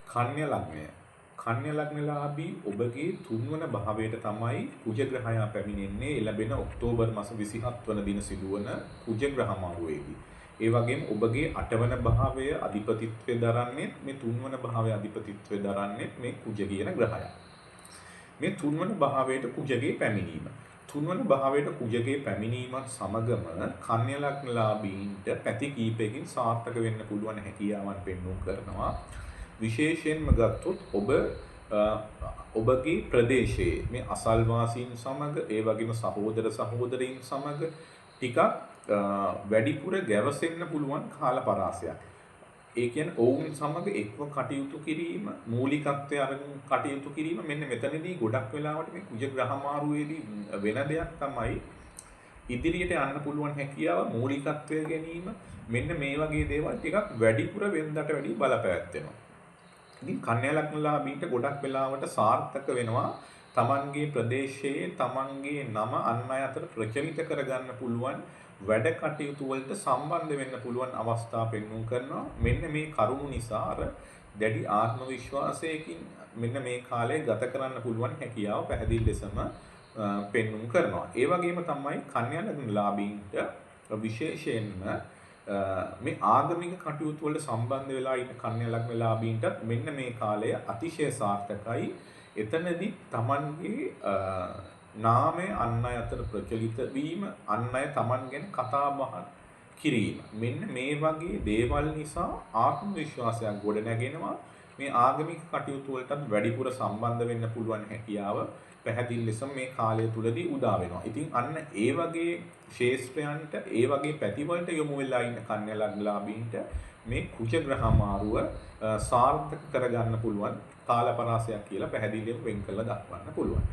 කන්‍ය ලග්නය. කන්‍ය ලග්නලාභී ඔබගේ තුන්වන භාවයට තමයි කුජ ග්‍රහයා පැමිණෙන්නේ එළඹෙන ඔක්තෝබර් මාස 27 වන දින සිදුවන කුජ ග්‍රහ මාරුවේදී. ඒ වගේම ඔබගේ 8 වන භාවය අධිපතිත්වය දරන්නේ මේ තුන්වන භාවය අධිපතිත්වය දරන්නේ මේ කුජ කියන ග්‍රහයා. මේ තුන්වන භාවයට කුජගේ පැමිණීම. තුන්වන භාවයට කුජගේ පැමිණීමත් සමගම කන්‍ය ලග්නලාභීන්ට පැති කීපයකින් සාර්ථක වෙන්න පුළුවන් හැකියාවන් පෙන්වුම් කරනවා. විශේෂයෙන්ම ගත්තොත් ඔබගේ ප්‍රදේශයේ මේ අසල්වාසීන් සමග ඒ වගේම සහෝදර සහෝදරීන් සමග ටිකක් වැඩිපුර ගැවසෙන්න පුළුවන් කාල පරාසයක්. ඒ කියන්නේ ඔවුන් සමග එක්ව කටයුතු කිරීම, මූලිකත්වයේ අරගෙන කටයුතු කිරීම මෙන්න මෙතනදී ගොඩක් වෙලාවට මේ කුජ ග්‍රහ මාරුවේදී වෙන දෙයක් තමයි ඉදිරියට යන්න පුළුවන් හැකියාව, මූලිකත්වය ගැනීම මෙන්න මේ වගේ දේවල් ටිකක් වැඩිපුර වෙනදට වැඩි බලපෑත්වෙනවා. ඉතින් කන්‍යා ලග්නලාභීන්ට ගොඩක් වෙලාවට සාර්ථක වෙනවා තමන්ගේ ප්‍රදේශයේ තමන්ගේ නම අන් අය අතර ප්‍රචලිත කරගන්න පුළුවන් වැඩ කටයුතු වලට සම්බන්ධ වෙන්න පුළුවන් අවස්ථා පෙන්වුම් කරනවා. මෙන්න මේ කරුණු නිසා අර දැඩි ආත්ම විශ්වාසයකින් මෙන්න මේ කාලය ගත කරන්න පුළුවන් හැකියාව පැහැදිලි ලෙසම පෙන්වුම් කරනවා. ඒ වගේම තමයි කන්‍යා ලග්නලාභීන්ට විශේෂයෙන්ම මේ ආගමික කටයුතු වලට සම්බන්ධ වෙලා ඉන්න කන්‍යා ලග්නලාභීන්ටත් මෙන්න මේ කාලය අතිශය සාර්ථකයි. එතනදී Tamanගේ නාමය අන් අය අතර ප්‍රචලිත වීම, අන් අය Taman ගැන කතා බහ කිරීම. මෙන්න මේ වගේ දේවල් නිසා ආත්ම විශ්වාසයක් ගොඩ නැගෙනවා. මේ ආගමික කටයුතු වලටත් වැඩිපුර සම්බන්ධ වෙන්න පුළුවන් හැකියාව පැහැදිලි ලෙසම මේ කාලය තුලදී උදා වෙනවා. ඉතින් අන්න ඒ වගේ ශේෂ්ත්‍රයන්ට ඒ වගේ පැතිවලට යොමු වෙලා ඉන්න කන්‍යා ලග්නලාභීන්ට මේ කුජ ග්‍රහ මාරුව සාර්ථක කරගන්න පුළුවන් කාල පරාසයක් කියලා පැහැදිලිව වෙන් කළා දක්වන්න පුළුවන්.